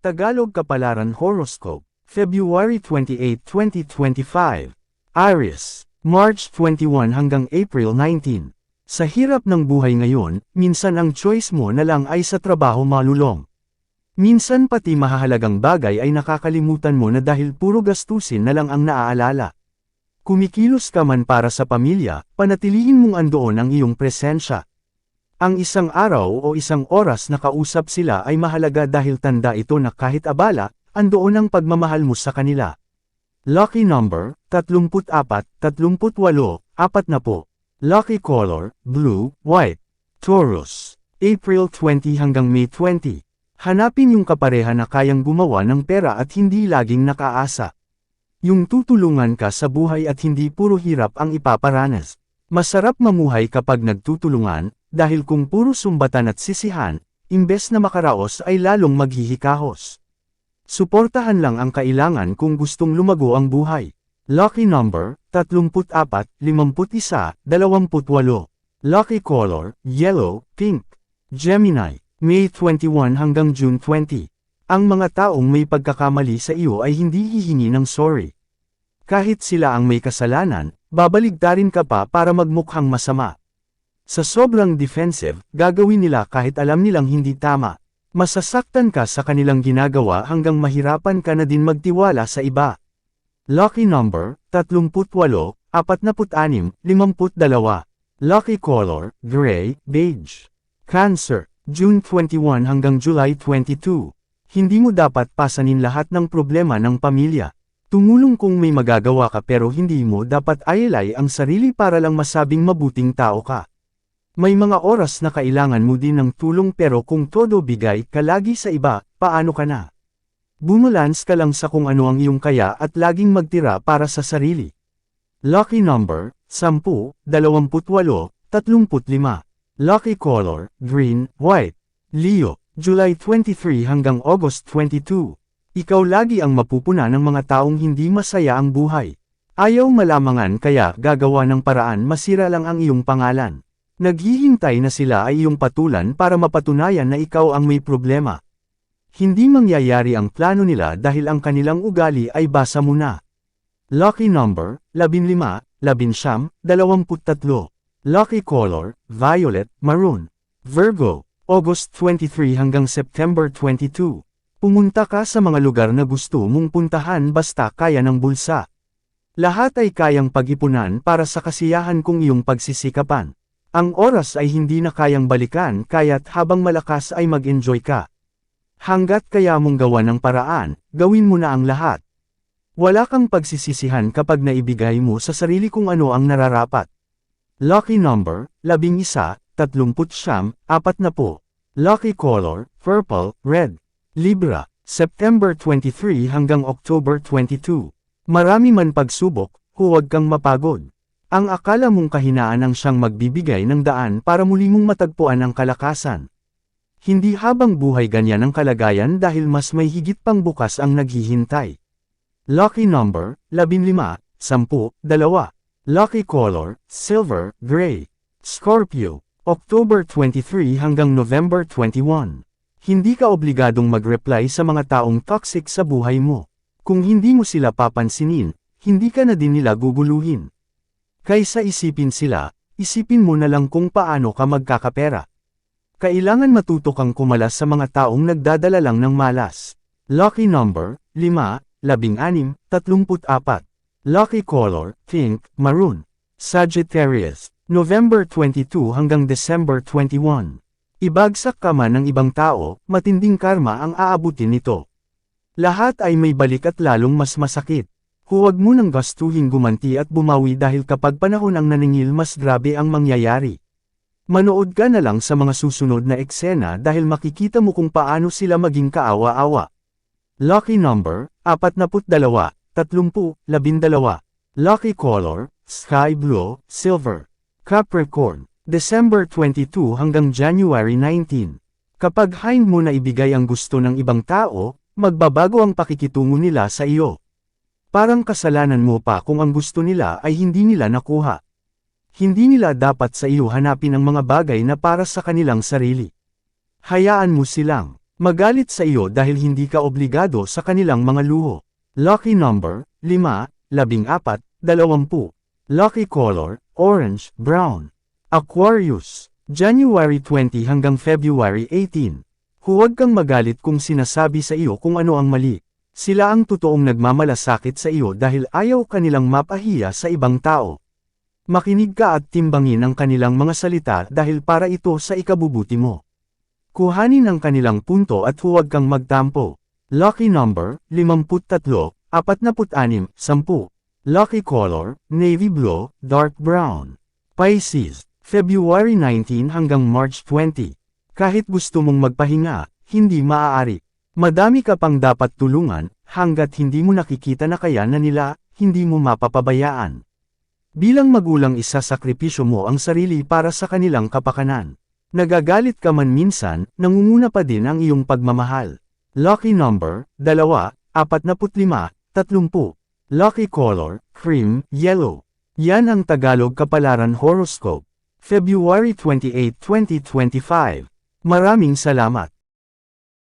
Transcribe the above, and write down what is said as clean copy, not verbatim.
Tagalog Kapalaran Horoscope, February 28, 2025. Aries, March 21 hanggang April 19. Sa hirap ng buhay ngayon, minsan ang choice mo na lang ay sa trabaho malulong. Minsan pati mahahalagang bagay ay nakakalimutan mo na dahil puro gastusin na lang ang naaalala. Kumikilos ka man para sa pamilya, panatilihin mong andoon ang iyong presensya. Ang isang araw o isang oras na kausap sila ay mahalaga dahil tanda ito na kahit abala, andoon ang pagmamahal mo sa kanila. Lucky number, 34, 38, 40. Lucky color, blue, white. Taurus, April 20 hanggang May 20. Hanapin yung kapareha na kayang gumawa ng pera at hindi laging nakaasa. Yung tutulungan ka sa buhay at hindi puro hirap ang ipaparanas. Masarap mamuhay kapag nagtutulungan, dahil kung puro sumbatan at sisihan, imbes na makaraos ay lalong maghihikahos. Suportahan lang ang kailangan kung gustong lumago ang buhay. Lucky number, 34, 51, 28. Lucky color, yellow, pink. Gemini, May 21 hanggang June 20. Ang mga taong may pagkakamali sa iyo ay hindi hihingi ng sorry. Kahit sila ang may kasalanan, babaligtarin ka pa para magmukhang masama. Sa sobrang defensive, gagawin nila kahit alam nilang hindi tama. Masasaktan ka sa kanilang ginagawa hanggang mahirapan ka na din magtiwala sa iba. Lucky number, 38, 46, 52. Lucky color, gray, beige. Cancer, June 21 hanggang July 22. Hindi mo dapat pasanin lahat ng problema ng pamilya. Tumulong kung may magagawa ka pero hindi mo dapat ayalay ang sarili para lang masabing mabuting tao ka. May mga oras na kailangan mo din ng tulong pero kung todo bigay ka lagi sa iba, paano ka na? Bumalance ka lang sa kung ano ang iyong kaya at laging magtira para sa sarili. Lucky number, 10, 28, 35. Lucky color, green, white. Leo, July 23 hanggang August 22. Ikaw lagi ang mapupuna ng mga taong hindi masaya ang buhay. Ayaw malamangan kaya gagawa ng paraan masira lang ang iyong pangalan. Naghihintay na sila ay iyong patulan para mapatunayan na ikaw ang may problema. Hindi mangyayari ang plano nila dahil ang kanilang ugali ay basa mo na. Lucky number, 15, 19, 23. Lucky color, violet, maroon. Virgo, August 23 hanggang September 22. Pumunta ka sa mga lugar na gusto mong puntahan basta kaya ng bulsa. Lahat ay kayang pag-ipunan para sa kasiyahan kung iyong pagsisikapan. Ang oras ay hindi na kayang balikan kaya't habang malakas ay mag-enjoy ka. Hanggat kaya mong gawa ng paraan, gawin mo na ang lahat. Wala kang pagsisisihan kapag naibigay mo sa sarili kung ano ang nararapat. Lucky number, 11, 39, 40. Lucky color, purple, red. Libra, September 23 hanggang October 22. Marami man pagsubok, huwag kang mapagod. Ang akala mong kahinaan ang siyang magbibigay ng daan para muli mong matagpuan ang kalakasan. Hindi habang buhay ganyan ang kalagayan dahil mas may higit pang bukas ang naghihintay. Lucky number, 15, 10, 2. Lucky color, silver, gray. Scorpio, October 23 hanggang November 21. Hindi ka obligadong mag-reply sa mga taong toxic sa buhay mo. Kung hindi mo sila papansinin, hindi ka na din nila guguluhin. Kaysa isipin sila, isipin mo na lang kung paano ka magkakapera. Kailangan matuto kang kumalas sa mga taong nagdadala lang ng malas. Lucky number, 5, 16, 34. Lucky color, pink, maroon. Sagittarius, November 22 hanggang December 21. Ibagsak ka man ng ibang tao, matinding karma ang aabutin nito. Lahat ay may balik at lalong mas masakit. Huwag mo nang gastuhin gumanti at bumawi dahil kapag panahon ang naningil mas grabe ang mangyayari. Manood ka na lang sa mga susunod na eksena dahil makikita mo kung paano sila maging kaawa-awa. Lucky number, 42, 30, 12. Lucky color, sky blue, silver. Capricorn, December 22 hanggang January 19. Kapag hind mo na ibigay ang gusto ng ibang tao, magbabago ang pakikitungo nila sa iyo. Parang kasalanan mo pa kung ang gusto nila ay hindi nila nakuha. Hindi nila dapat sa iyo hanapin ang mga bagay na para sa kanilang sarili. Hayaan mo silang Magalit sa iyo dahil hindi ka obligado sa kanilang mga luho. Lucky number, 5, 14, 20. Lucky color, orange, brown. Aquarius, January 20 hanggang February 18. Huwag kang magalit kung sinasabi sa iyo kung ano ang mali. Sila ang totoong nagmamalasakit sa iyo dahil ayaw kanilang mapahiya sa ibang tao. Makinig ka at timbangin ang kanilang mga salita dahil para ito sa ikabubuti mo. Kuhanin ang kanilang punto at huwag kang magtampo. Lucky number, 53, 46, 10. Lucky color, navy blue, dark brown. Pisces, February 19 hanggang March 20. Kahit gusto mong magpahinga, hindi maaari. Madami ka pang dapat tulungan, hanggat hindi mo nakikita na kaya na nila, hindi mo mapapabayaan. Bilang magulang isasakripisyo mo ang sarili para sa kanilang kapakanan. Nagagalit ka man minsan, nangunguna pa din ang iyong pagmamahal. Lucky number, 2, 45, 30. Lucky color, cream, yellow. Yan ang Tagalog Kapalaran Horoscope. February 28, 2025. Maraming salamat.